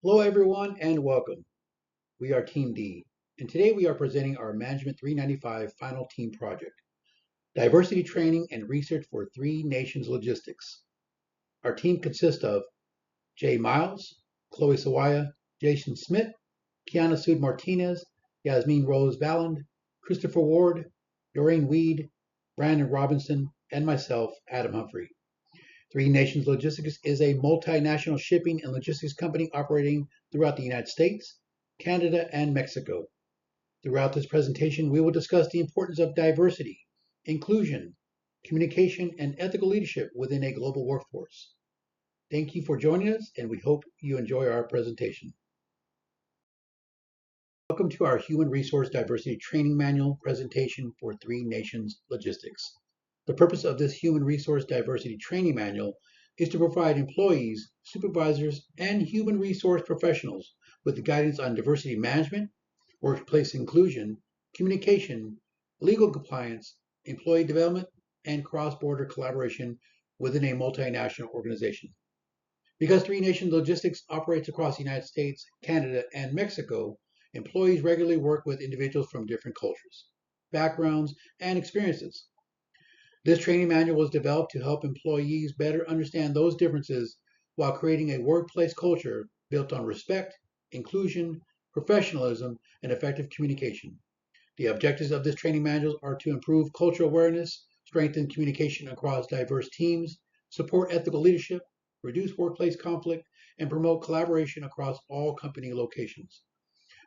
Hello, everyone, and welcome. We are Team D, and today we are presenting our Management 395 Final Team Project, Diversity Training and Research for Three Nations Logistics. Our team consists of Jay Miles, Chloe Sawaya, Jason Smith, Kiana Sood Martinez, Yasmin Rose Valland, Christopher Ward, Doreen Weed, Brandon Robinson, and myself, Adam Humphrey. Three Nations Logistics is a multinational shipping and logistics company operating throughout the United States, Canada, and Mexico. Throughout this presentation, we will discuss the importance of diversity, inclusion, communication, and ethical leadership within a global workforce. Thank you for joining us, and we hope you enjoy our presentation. Welcome to our Human Resource Diversity Training Manual presentation for Three Nations Logistics. The purpose of this Human Resource Diversity Training Manual is to provide employees, supervisors, and human resource professionals with guidance on diversity management, workplace inclusion, communication, legal compliance, employee development, and cross-border collaboration within a multinational organization. Because Three Nations Logistics operates across the United States, Canada, and Mexico, employees regularly work with individuals from different cultures, backgrounds, and experiences. This training manual was developed to help employees better understand those differences while creating a workplace culture built on respect, inclusion, professionalism, and effective communication. The objectives of this training manual are to improve cultural awareness, strengthen communication across diverse teams, support ethical leadership, reduce workplace conflict, and promote collaboration across all company locations.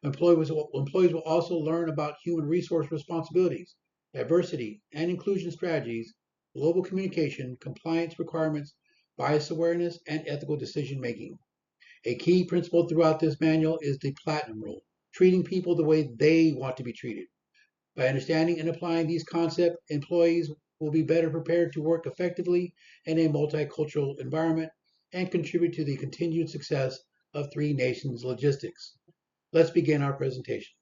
Employees will also learn about human resource responsibilities, diversity and inclusion strategies, global communication, compliance requirements, bias awareness, and ethical decision making. A key principle throughout this manual is the platinum rule, treating people the way they want to be treated. By understanding and applying these concepts, employees will be better prepared to work effectively in a multicultural environment and contribute to the continued success of Three Nations Logistics. Let's begin our presentation.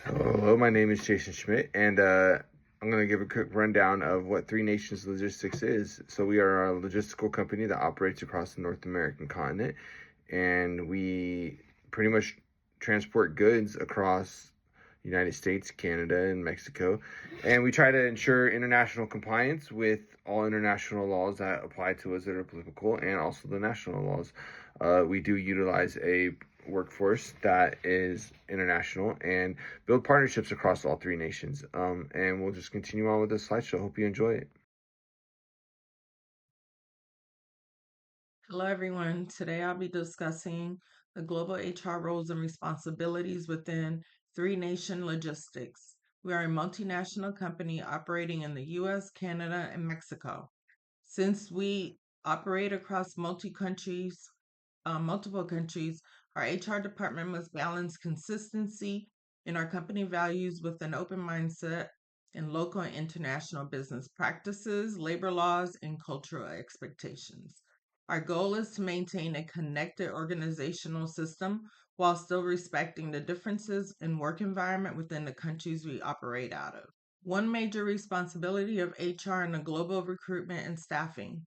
Hello, my name is Jason Schmidt, and I'm going to give a quick rundown of what Three Nations Logistics is. So we are a logistical company that operates across the North American continent, and we pretty much transport goods across the United States, Canada, and Mexico. And we try to ensure international compliance with all international laws that apply to us that are applicable, and also the national laws. We do utilize a workforce that is international and build partnerships across all three nations. And we'll just continue on with this slideshow. Hope you enjoy it. Hello, everyone. Today I'll be discussing the global HR roles and responsibilities within Three Nation Logistics. We are a multinational company operating in the US, Canada, and Mexico. Since we operate across multiple countries, our HR department must balance consistency in our company values with an open mindset in local and international business practices, labor laws, and cultural expectations. Our goal is to maintain a connected organizational system while still respecting the differences in work environment within the countries we operate out of. One major responsibility of HR in the global recruitment and staffing.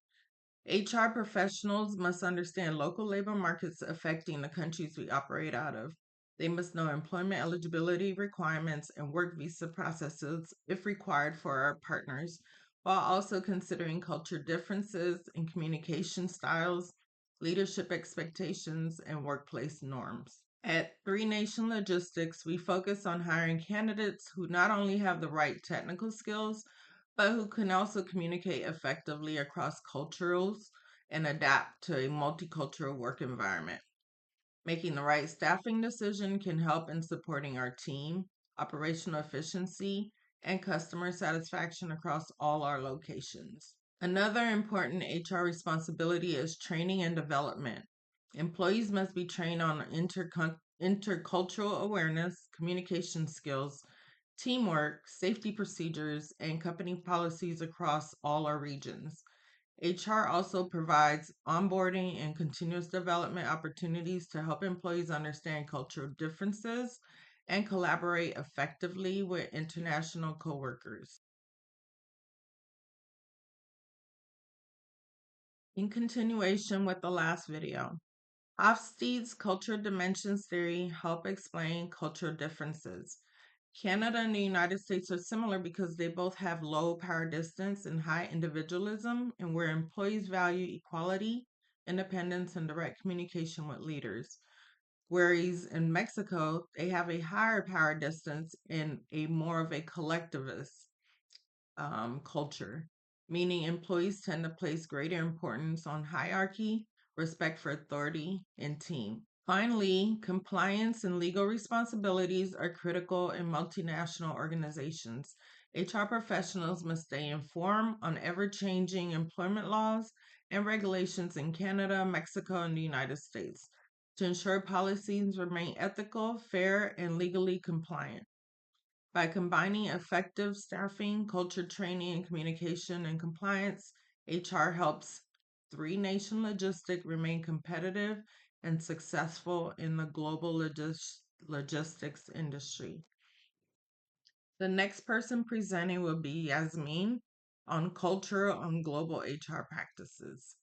HR professionals must understand local labor markets affecting the countries we operate out of. They must know employment eligibility requirements and work visa processes if required for our partners, while also considering culture differences in communication styles, leadership expectations, and workplace norms. At Three Nation Logistics, we focus on hiring candidates who not only have the right technical skills, but who can also communicate effectively across cultures and adapt to a multicultural work environment. Making the right staffing decision can help in supporting our team, operational efficiency, and customer satisfaction across all our locations. Another important HR responsibility is training and development. Employees must be trained on intercultural awareness, communication skills, teamwork, safety procedures, and company policies across all our regions. HR also provides onboarding and continuous development opportunities to help employees understand cultural differences and collaborate effectively with international coworkers. In continuation with the last video, Hofstede's cultural dimensions theory help explain cultural differences. Canada and the United States are similar because they both have low power distance and high individualism, and where employees value equality, independence, and direct communication with leaders. Whereas in Mexico, they have a higher power distance and a more of a collectivist culture, meaning employees tend to place greater importance on hierarchy, respect for authority, and team. Finally, compliance and legal responsibilities are critical in multinational organizations. HR professionals must stay informed on ever changing employment laws and regulations in Canada, Mexico, and the United States to ensure policies remain ethical, fair, and legally compliant. By combining effective staffing, culture training, and communication and compliance, HR helps Three Nation Logistic remain competitive and successful in the global logistics industry. The next person presenting will be Yasmin on culture on global HR practices.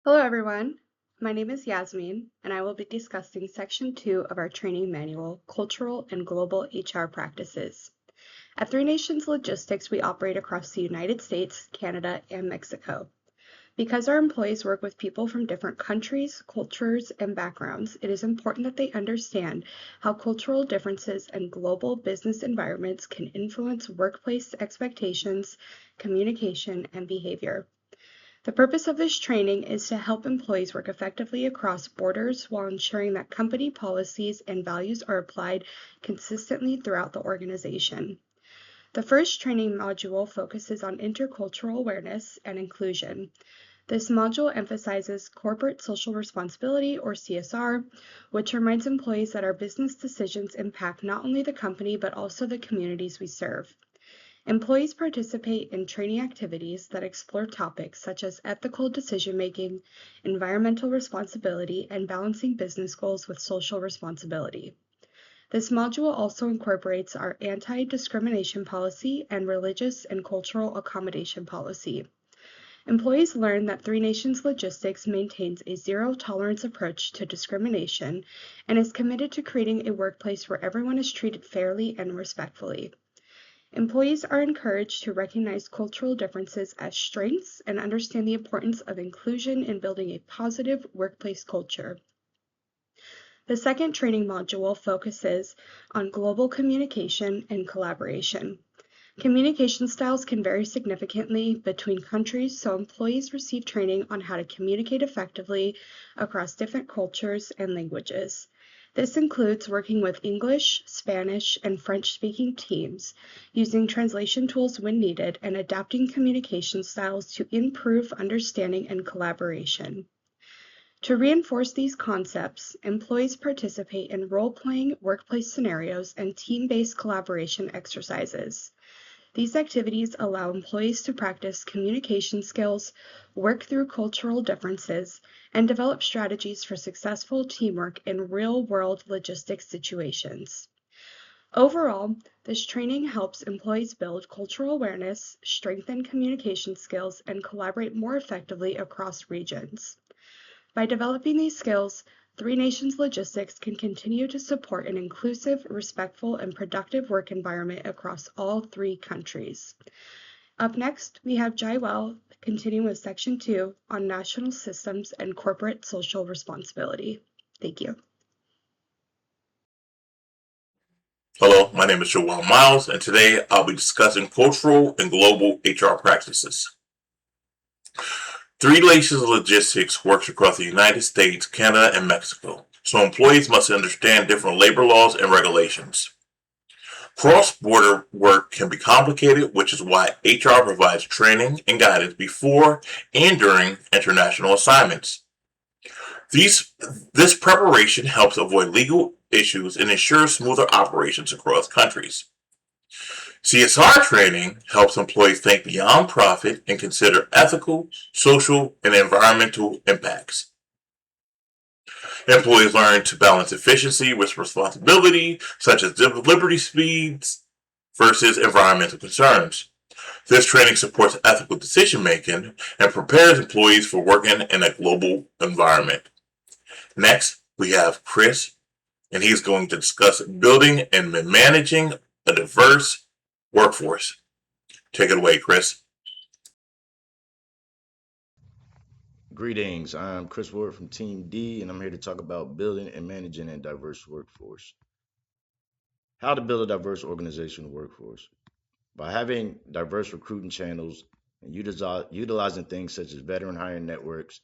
Hello everyone, my name is Yasmin and I will be discussing Section 2 of our training manual, Cultural and Global HR Practices. At Three Nations Logistics, we operate across the United States, Canada, and Mexico. Because our employees work with people from different countries, cultures, and backgrounds, it is important that they understand how cultural differences and global business environments can influence workplace expectations, communication, and behavior. The purpose of this training is to help employees work effectively across borders while ensuring that company policies and values are applied consistently throughout the organization. The first training module focuses on intercultural awareness and inclusion. This module emphasizes corporate social responsibility, or CSR, which reminds employees that our business decisions impact not only the company but also the communities we serve. Employees participate in training activities that explore topics such as ethical decision-making, environmental responsibility, and balancing business goals with social responsibility. This module also incorporates our anti-discrimination policy and religious and cultural accommodation policy. Employees learn that Three Nations Logistics maintains a zero-tolerance approach to discrimination and is committed to creating a workplace where everyone is treated fairly and respectfully. Employees are encouraged to recognize cultural differences as strengths and understand the importance of inclusion in building a positive workplace culture. The second training module focuses on global communication and collaboration. Communication styles can vary significantly between countries, so employees receive training on how to communicate effectively across different cultures and languages. This includes working with English, Spanish, and French-speaking teams, using translation tools when needed, and adapting communication styles to improve understanding and collaboration. To reinforce these concepts, employees participate in role-playing workplace scenarios and team-based collaboration exercises. These activities allow employees to practice communication skills, work through cultural differences, and develop strategies for successful teamwork in real-world logistics situations. Overall, this training helps employees build cultural awareness, strengthen communication skills, and collaborate more effectively across regions. By developing these skills, Three Nations Logistics can continue to support an inclusive, respectful, and productive work environment across all three countries. Up next, we have Jaiwell continuing with Section 2 on national systems and corporate social responsibility. Thank you. Hello, my name is Joel Miles, and today I'll be discussing cultural and global HR practices. Three Nations Logistics works across the United States, Canada, and Mexico, so employees must understand different labor laws and regulations. Cross-border work can be complicated, which is why HR provides training and guidance before and during international assignments. This preparation helps avoid legal issues and ensures smoother operations across countries. CSR training helps employees think beyond profit and consider ethical, social, and environmental impacts. Employees learn to balance efficiency with responsibility, such as delivery speeds versus environmental concerns. This training supports ethical decision making and prepares employees for working in a global environment. Next, we have Chris, and he's going to discuss building and managing a diverse workforce. Take it away, Chris. Greetings, I'm Chris Ward from Team D, and I'm here to talk about building and managing a diverse workforce. How to build a diverse organizational workforce. By having diverse recruiting channels and utilizing things such as veteran hiring networks,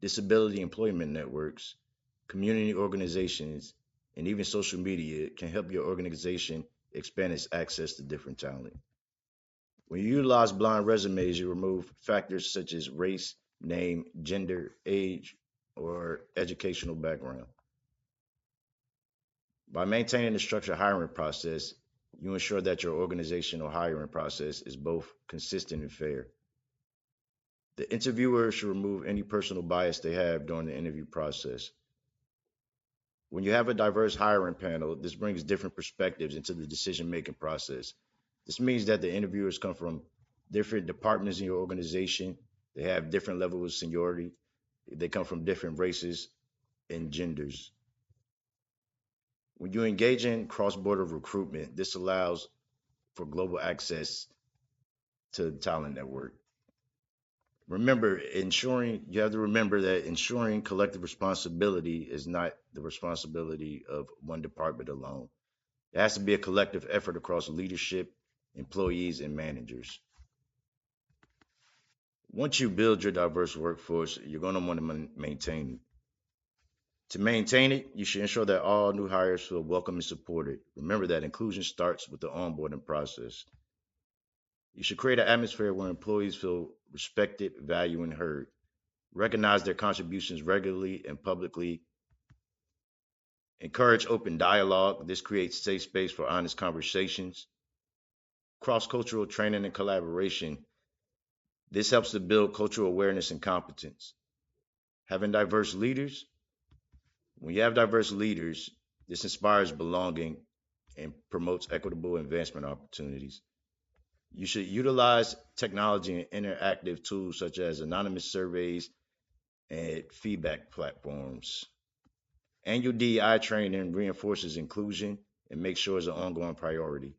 disability employment networks, community organizations, and even social media can help your organization expand its access to different talent. When you utilize blind resumes, you remove factors such as race, name, gender, age, or educational background. By maintaining a structured hiring process, you ensure that your organizational hiring process is both consistent and fair. The interviewer should remove any personal bias they have during the interview process. When you have a diverse hiring panel, this brings different perspectives into the decision making process. This means that the interviewers come from different departments in your organization, they have different levels of seniority, they come from different races and genders. When you engage in cross border recruitment, this allows for global access to the talent network. You have to remember that ensuring collective responsibility is not the responsibility of one department alone. It has to be a collective effort across leadership, employees, and managers. Once you build your diverse workforce, you're going to want to maintain it. To maintain it, you should ensure that all new hires feel welcome and supported. Remember that inclusion starts with the onboarding process. You should create an atmosphere where employees feel respected, valued, and heard. Recognize their contributions regularly and publicly. Encourage open dialogue. This creates safe space for honest conversations. Cross cultural training and collaboration. This helps to build cultural awareness and competence. Having diverse leaders. When you have diverse leaders, this inspires belonging and promotes equitable advancement opportunities. You should utilize technology and interactive tools such as anonymous surveys and feedback platforms. Annual DEI training reinforces inclusion and makes sure it's an ongoing priority.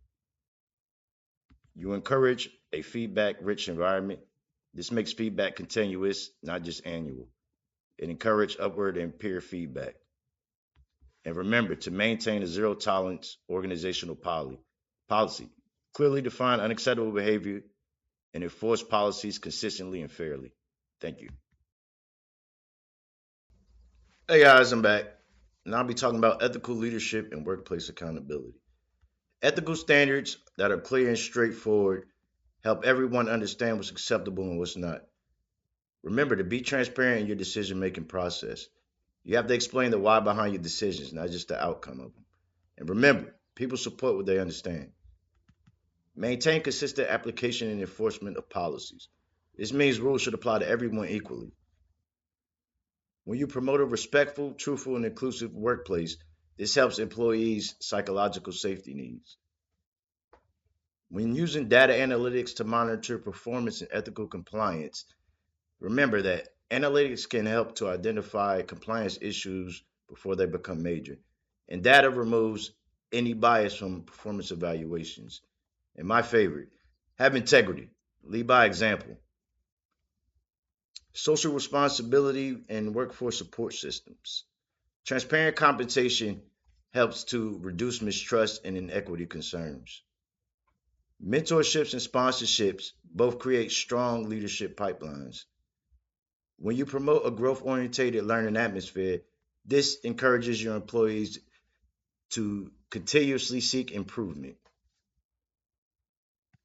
You encourage a feedback rich environment. This makes feedback continuous, not just annual. It encourages upward and peer feedback. And remember to maintain a zero tolerance organizational policy. Clearly define unacceptable behavior and enforce policies consistently and fairly. Thank you. Hey guys, I'm back. Now I'll be talking about ethical leadership and workplace accountability. Ethical standards that are clear and straightforward help everyone understand what's acceptable and what's not. Remember to be transparent in your decision making process. You have to explain the why behind your decisions, not just the outcome of them. And remember, people support what they understand. Maintain consistent application and enforcement of policies. This means rules should apply to everyone equally. When you promote a respectful, truthful, and inclusive workplace, this helps employees' psychological safety needs. When using data analytics to monitor performance and ethical compliance, remember that analytics can help to identify compliance issues before they become major. And data removes any bias from performance evaluations. And my favorite, have integrity, lead by example. Social responsibility and workforce support systems. Transparent compensation helps to reduce mistrust and inequity concerns. Mentorships and sponsorships both create strong leadership pipelines. When you promote a growth oriented learning atmosphere, this encourages your employees to continuously seek improvement.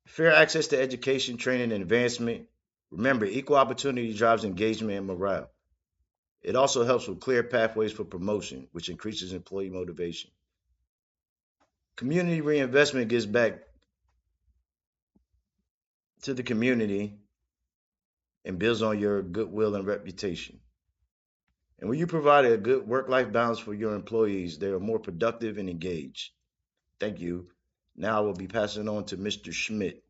Fair access to education, training, and advancement. Remember, equal opportunity drives engagement and morale. It also helps with clear pathways for promotion, which increases employee motivation. Community reinvestment gives back to the community and builds on your goodwill and reputation. And when you provide a good work life balance for your employees, they are more productive and engaged. Thank you. Now I will be passing on to Mr. Schmidt.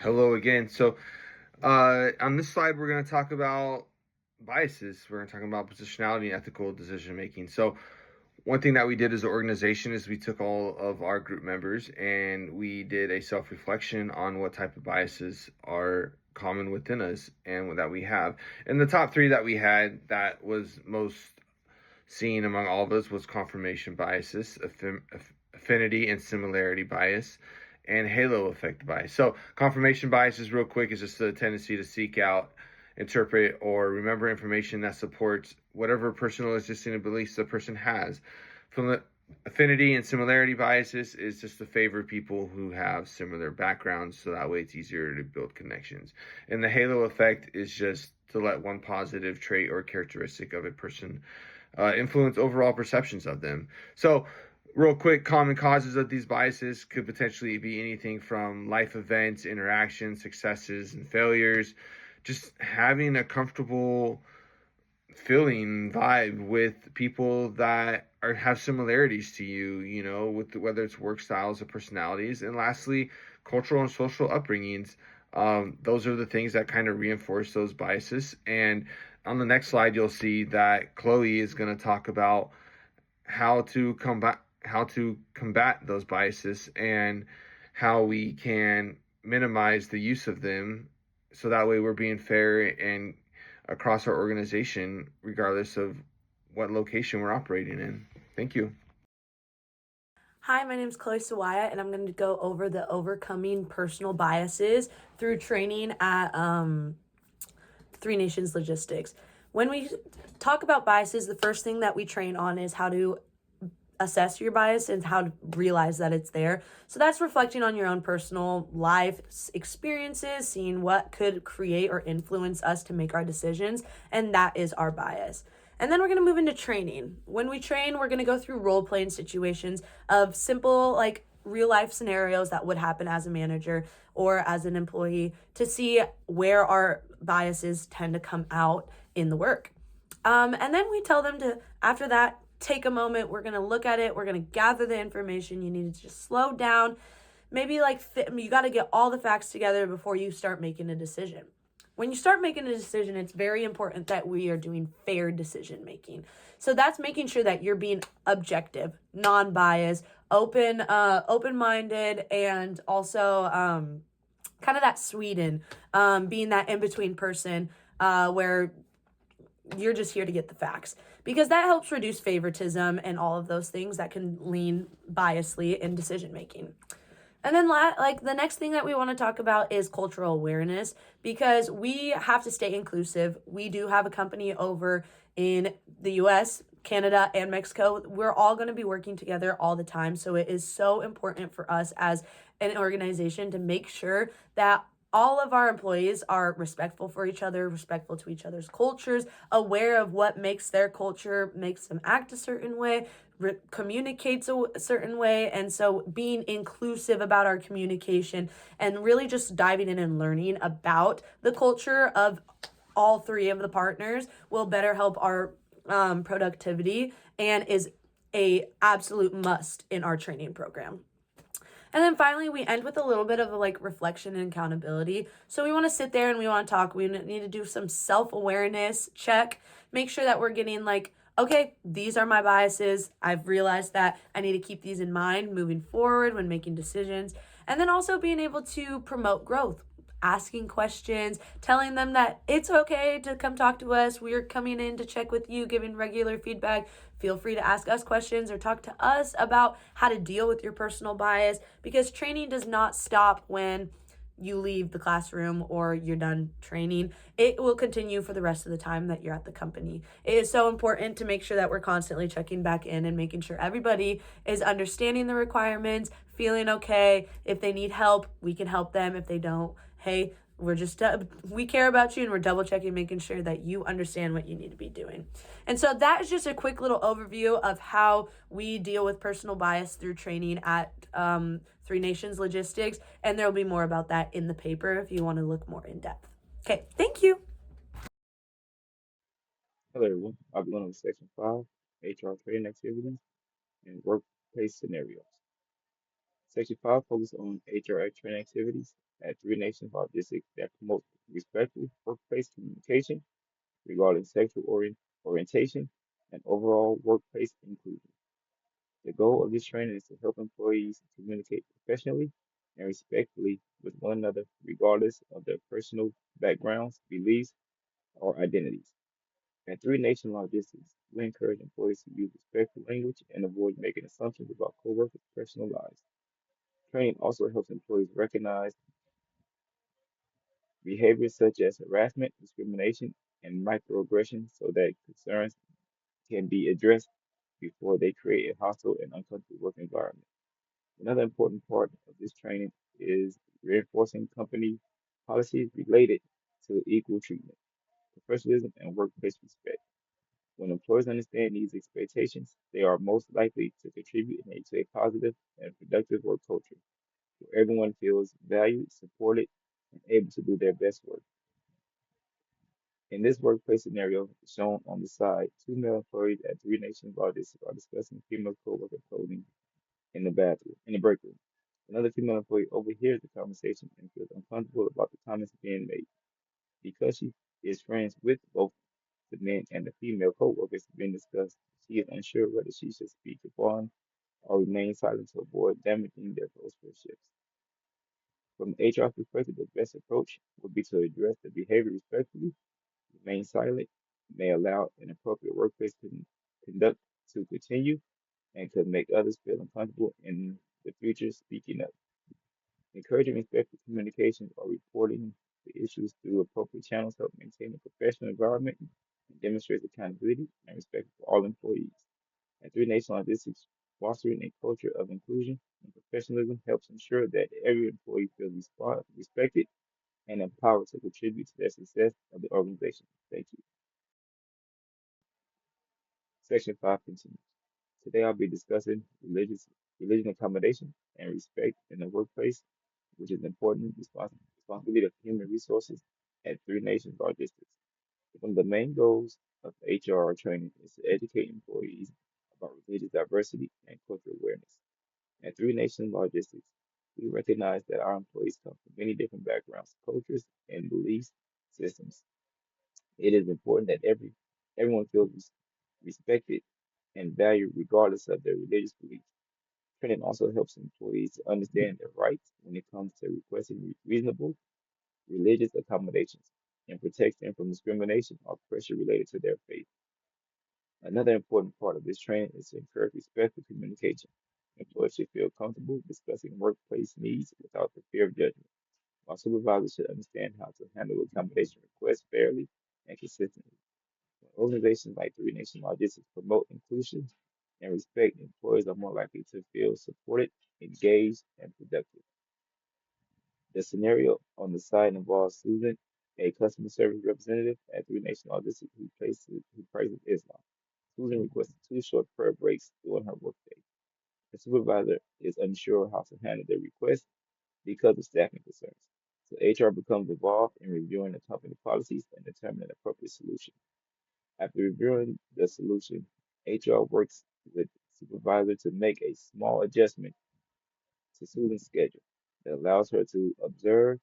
Hello again. So, on this slide, we're going to talk about biases. We're going to talk about positionality and ethical decision making. So, one thing that we did as an organization is we took all of our group members and we did a self reflection on what type of biases are common within us and that we have. And the top three that we had that was most seen among all of us was confirmation biases, affinity and similarity bias, and halo effect bias. So confirmation bias is real quick is just a tendency to seek out, interpret, or remember information that supports whatever personal existing beliefs the person has. From the affinity and similarity biases is just to favor people who have similar backgrounds, so that way it's easier to build connections. And the halo effect is just to let one positive trait or characteristic of a person influence overall perceptions of them. So real quick, common causes of these biases could potentially be anything from life events, interactions, successes, and failures. Just having a comfortable feeling vibe with people that have similarities to you, with whether it's work styles or personalities. And lastly, cultural and social upbringings. Those are the things that kind of reinforce those biases. And on the next slide, you'll see that Chloe is going to talk about how to combat those biases and how we can minimize the use of them, so that way we're being fair and across our organization regardless of what location we're operating in. Thank you. Hi, my name is Chloe Sawaya, and I'm going to go over the overcoming personal biases through training at Three Nations Logistics. When we talk about biases, the first thing that we train on is how to assess your bias and how to realize that it's there. So that's reflecting on your own personal life experiences, seeing what could create or influence us to make our decisions, and that is our bias. And then we're going to move into training. When we train, we're going to go through role-playing situations of simple, like real life scenarios that would happen as a manager or as an employee to see where our biases tend to come out in the work. And then we tell them to, after that, take a moment. We're going to look at it. We're going to gather the information. You need to just slow down. Maybe you got to get all the facts together before you start making a decision. When you start making a decision, it's very important that we are doing fair decision making. So that's making sure that you're being objective, non-biased, open-minded, and also kind of that Sweden, being that in-between person where you're just here to get the facts, because that helps reduce favoritism and all of those things that can lean biasly in decision making. And then the next thing that we want to talk about is cultural awareness, because we have to stay inclusive. We do have a company over in the US, Canada, and Mexico. We're all going to be working together all the time. So it is so important for us as an organization to make sure that all of our employees are respectful for each other, respectful to each other's cultures, aware of what makes their culture, makes them act a certain way, communicates a certain way. And so being inclusive about our communication and really just diving in and learning about the culture of all three of the partners will better help our productivity and is a absolute must in our training program. And then finally, we end with a little bit of reflection and accountability. So we want to sit there and we want to talk. We need to do some self-awareness check, make sure that we're getting okay, these are my biases. I've realized that I need to keep these in mind moving forward when making decisions. And then also being able to promote growth, asking questions, telling them that it's okay to come talk to us. We're coming in to check with you, giving regular feedback. Feel free to ask us questions or talk to us about how to deal with your personal bias, because training does not stop when you leave the classroom or you're done training. It will continue for the rest of the time that you're at the company. It is so important to make sure that we're constantly checking back in and making sure everybody is understanding the requirements, feeling okay. If they need help, we can help them. If they don't, hey, we care about you, and we're double checking, making sure that you understand what you need to be doing. And so that is just a quick little overview of how we deal with personal bias through training at Three Nations Logistics. And there'll be more about that in the paper if you want to look more in depth. Okay, thank you. Hello, everyone. I'll be going over Section 5, HR training activities and workplace scenarios. Section 5 focuses on HR training activities at Three Nations Logistics that promote respectful workplace communication regarding sexual orientation and overall workplace inclusion. The goal of this training is to help employees communicate professionally and respectfully with one another, regardless of their personal backgrounds, beliefs, or identities. At Three Nation Logistics, we encourage employees to use respectful language and avoid making assumptions about coworkers' personal lives. Training also helps employees recognize behaviors such as harassment, discrimination, and microaggression so that concerns can be addressed before they create a hostile and uncomfortable work environment. Another important part of this training is reinforcing company policies related to equal treatment, professionalism, and workplace respect. When employees understand these expectations, they are most likely to contribute to a positive and productive work culture where everyone feels valued, supported, and able to do their best work. In this workplace scenario shown on the side, two male employees at Three Nations Logistics are discussing female coworker clothing in the break room. Another female employee overhears the conversation and feels uncomfortable about the comments being made. Because she is friends with both the men and the female coworkers being discussed, she is unsure whether she should speak upon or remain silent to avoid damaging their close friendships. From the HR perspective, the best approach would be to address the behavior respectfully, remain silent, may allow an appropriate workplace conduct to continue, and could make others feel uncomfortable in the future speaking up. Encouraging respectful communication or reporting the issues through appropriate channels help maintain a professional environment and demonstrates accountability and respect for all employees. At Three Nations Logistics, fostering a culture of inclusion and professionalism helps ensure that every employee feels respected and empowered to contribute to the success of the organization. Thank you. Section 5 continues. Today I'll be discussing religion accommodation and respect in the workplace, which is important responsibility of human resources at Three Nations Logistics. One of the main goals of HR training is to educate employees about religious diversity and cultural awareness. At Three Nations Logistics, we recognize that our employees come from many different backgrounds, cultures, and belief systems. It is important that everyone feels respected and valued regardless of their religious beliefs. Training also helps employees to understand their rights when it comes to requesting reasonable religious accommodations and protects them from discrimination or pressure related to their faith. Another important part of this training is to encourage respectful communication. Employees should feel comfortable discussing workplace needs without the fear of judgment, while supervisors should understand how to handle accommodation requests fairly and consistently. When organizations like Three Nation Logistics promote inclusion and respect, employees are more likely to feel supported, engaged, and productive. The scenario on the side involves Susan, a customer service representative at Three Nation Logistics who praises Islam. Susan requested two short prayer breaks during her workday. The supervisor is unsure how to handle the request because of staffing concerns. So HR becomes involved in reviewing the company policies and determining an appropriate solution. After reviewing the solution, HR works with the supervisor to make a small adjustment to Susan's schedule that allows her to observe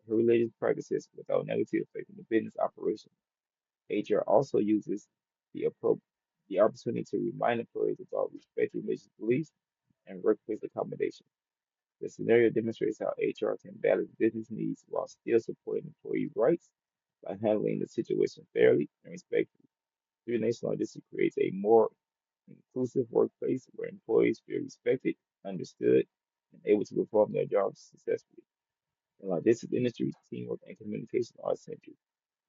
her religious practices without negatively affecting the business operation. HR also uses the, appro- the opportunity to remind employees about respecting religious beliefs and workplace accommodation. The scenario demonstrates how HR can balance business needs while still supporting employee rights by handling the situation fairly and respectfully. Three Nation Logistics creates a more inclusive workplace where employees feel respected, understood, and able to perform their jobs successfully. In logistics industry, teamwork and communication are essential,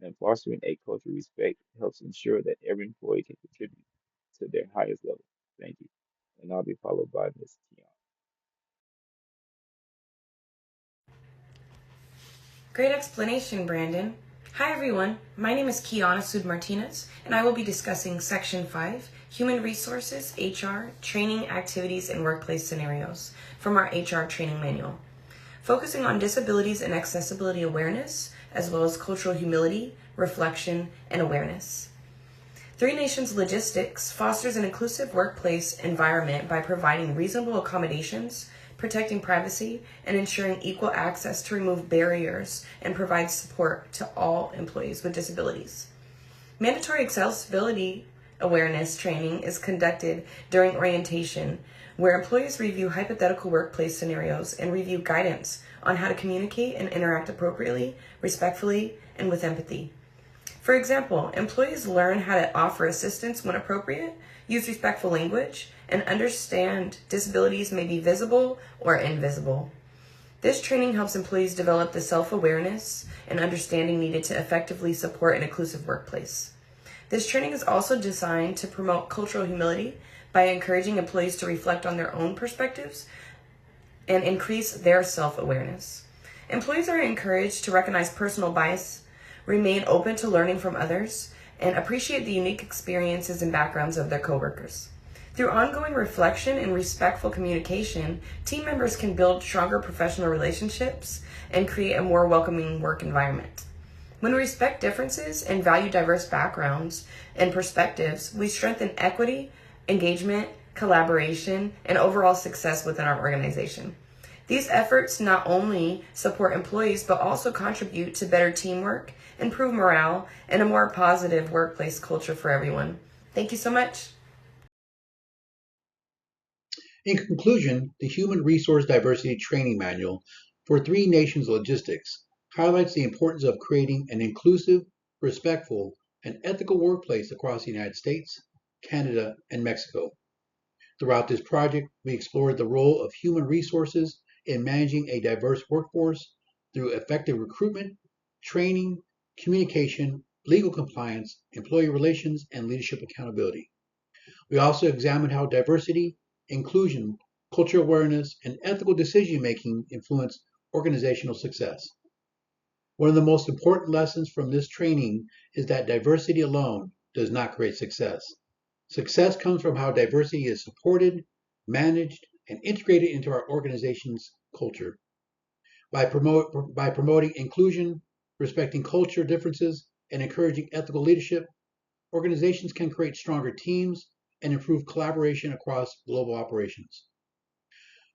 and fostering a culture of respect helps ensure that every employee can contribute to their highest level. Thank you. And I'll be followed by Ms. Keon. Great explanation, Brandon. Hi everyone, my name is Kiana Sud Martinez, and I will be discussing Section 5, Human Resources, HR, Training, Activities, and Workplace Scenarios from our HR Training Manual. Focusing on disabilities and accessibility awareness, as well as cultural humility, reflection, and awareness. Three Nations Logistics fosters an inclusive workplace environment by providing reasonable accommodations protecting privacy, and ensuring equal access to remove barriers and provide support to all employees with disabilities. Mandatory accessibility awareness training is conducted during orientation, where employees review hypothetical workplace scenarios and review guidance on how to communicate and interact appropriately, respectfully, and with empathy. For example, employees learn how to offer assistance when appropriate, use respectful language, and understand disabilities may be visible or invisible. This training helps employees develop the self-awareness and understanding needed to effectively support an inclusive workplace. This training is also designed to promote cultural humility by encouraging employees to reflect on their own perspectives and increase their self-awareness. Employees are encouraged to recognize personal bias, remain open to learning from others, and appreciate the unique experiences and backgrounds of their coworkers. Through ongoing reflection and respectful communication, team members can build stronger professional relationships and create a more welcoming work environment. When we respect differences and value diverse backgrounds and perspectives, we strengthen equity, engagement, collaboration, and overall success within our organization. These efforts not only support employees, but also contribute to better teamwork, improve morale, and a more positive workplace culture for everyone. Thank you so much. In conclusion, the Human Resource Diversity Training Manual for Three Nations Logistics highlights the importance of creating an inclusive, respectful, and ethical workplace across the United States, Canada, and Mexico. Throughout this project, we explored the role of human resources in managing a diverse workforce through effective recruitment, training, communication, legal compliance, employee relations, and leadership accountability. We also examined how diversity, inclusion, cultural awareness, and ethical decision-making influence organizational success. One of the most important lessons from this training is that diversity alone does not create success. Success comes from how diversity is supported, managed, and integrated into our organization's culture. By promoting inclusion, respecting culture differences, and encouraging ethical leadership, organizations can create stronger teams and improve collaboration across global operations.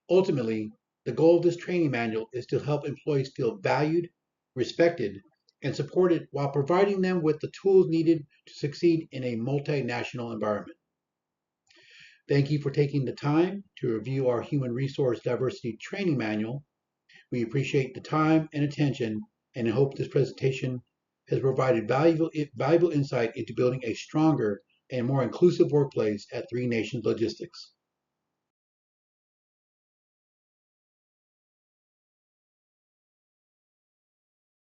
Ultimately, the goal of this training manual is to help employees feel valued, respected, and supported while providing them with the tools needed to succeed in a multinational environment. Thank you for taking the time to review our Human Resource Diversity Training Manual. We appreciate the time and attention and hope this presentation has provided valuable insight into building a stronger and more inclusive workplace at Three Nations Logistics.